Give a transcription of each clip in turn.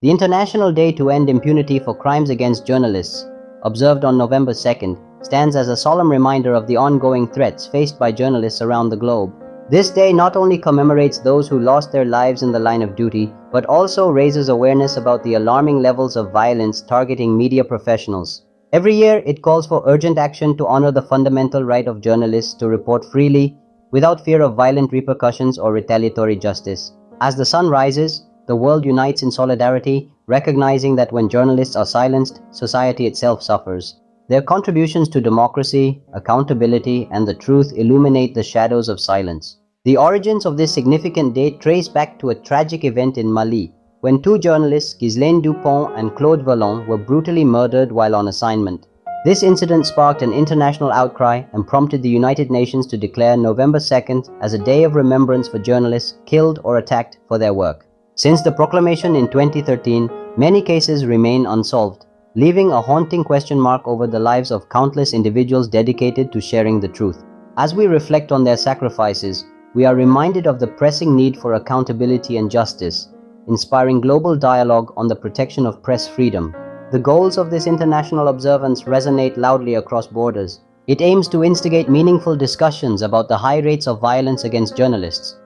The International Day to End Impunity for Crimes Against Journalists, observed on November 2nd, stands as a solemn reminder of the ongoing threats faced by journalists around the globe. This day not only commemorates those who lost their lives in the line of duty, but also raises awareness about the alarming levels of violence targeting media professionals. Every year, it calls for urgent action to honor the fundamental right of journalists to report freely, without fear of violent repercussions or retaliatory justice. As the sun rises, the world unites in solidarity, recognizing that when journalists are silenced, society itself suffers. Their contributions to democracy, accountability, and the truth illuminate the shadows of silence. The origins of this significant day trace back to a tragic event in Mali, when two journalists, Ghislaine Dupont and Claude Vallon, were brutally murdered while on assignment. This incident sparked an international outcry and prompted the United Nations to declare November 2nd as a day of remembrance for journalists killed or attacked for their work. Since the proclamation in 2013, many cases remain unsolved, leaving a haunting question mark over the lives of countless individuals dedicated to sharing the truth. As we reflect on their sacrifices, we are reminded of the pressing need for accountability and justice, inspiring global dialogue on the protection of press freedom. The goals of this international observance resonate loudly across borders. It aims to instigate meaningful discussions about the high rates of violence against journalists,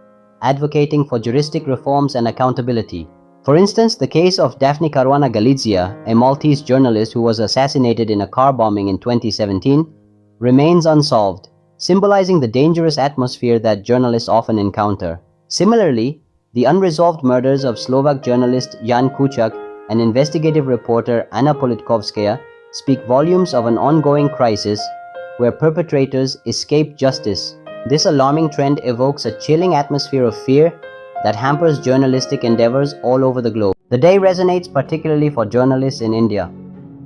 advocating for juristic reforms and accountability. For instance, the case of Daphne Caruana Galizia, a Maltese journalist who was assassinated in a car bombing in 2017, remains unsolved, symbolizing the dangerous atmosphere that journalists often encounter. Similarly, the unresolved murders of Slovak journalist Jan Kuciak and investigative reporter Anna Politkovskaya speak volumes of an ongoing crisis where perpetrators escape justice. This alarming trend evokes a chilling atmosphere of fear that hampers journalistic endeavors all over the globe. The day resonates particularly for journalists in India,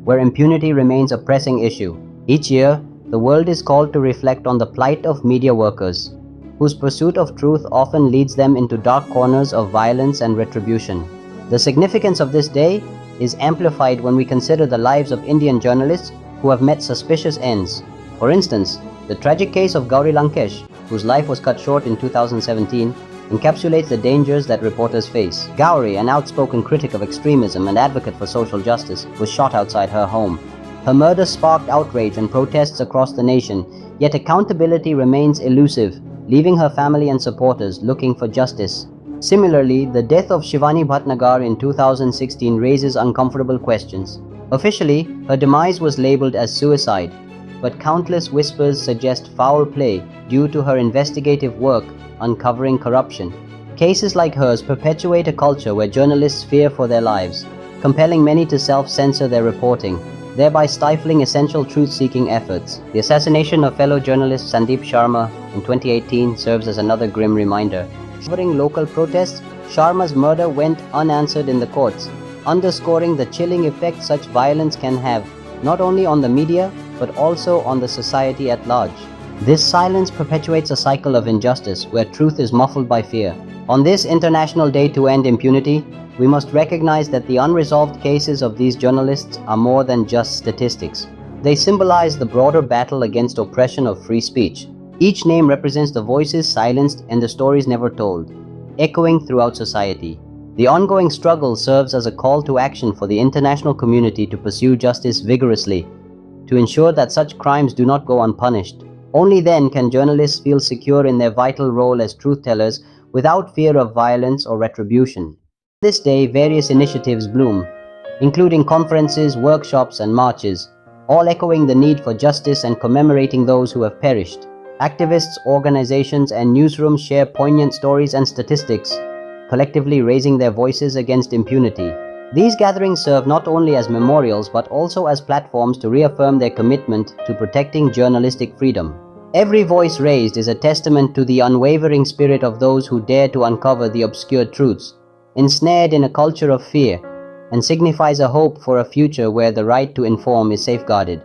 where impunity remains a pressing issue. Each year, the world is called to reflect on the plight of media workers, whose pursuit of truth often leads them into dark corners of violence and retribution. The significance of this day is amplified when we consider the lives of Indian journalists who have met suspicious ends. For instance, the tragic case of Gauri Lankesh, whose life was cut short in 2017, encapsulates the dangers that reporters face. Gauri, an outspoken critic of extremism and advocate for social justice, was shot outside her home. Her murder sparked outrage and protests across the nation, yet accountability remains elusive, leaving her family and supporters looking for justice. Similarly, the death of Shivani Bhatnagar in 2016 raises uncomfortable questions. Officially, her demise was labeled as suicide, but countless whispers suggest foul play due to her investigative work uncovering corruption. Cases like hers perpetuate a culture where journalists fear for their lives, compelling many to self-censor their reporting, thereby stifling essential truth-seeking efforts. The assassination of fellow journalist Sandeep Sharma in 2018 serves as another grim reminder. Covering local protests, Sharma's murder went unanswered in the courts, underscoring the chilling effect such violence can have, not only on the media, but also on the society at large. This silence perpetuates a cycle of injustice where truth is muffled by fear. On this International Day to End Impunity, we must recognize that the unresolved cases of these journalists are more than just statistics. They symbolize the broader battle against oppression of free speech. Each name represents the voices silenced and the stories never told, echoing throughout society. The ongoing struggle serves as a call to action for the international community to pursue justice vigorously, to ensure that such crimes do not go unpunished. Only then can journalists feel secure in their vital role as truth-tellers without fear of violence or retribution. This day, various initiatives bloom, including conferences, workshops, and marches, all echoing the need for justice and commemorating those who have perished. Activists, organizations, and newsrooms share poignant stories and statistics, collectively raising their voices against impunity. These gatherings serve not only as memorials but also as platforms to reaffirm their commitment to protecting journalistic freedom. Every voice raised is a testament to the unwavering spirit of those who dare to uncover the obscure truths, ensnared in a culture of fear, and signifies a hope for a future where the right to inform is safeguarded.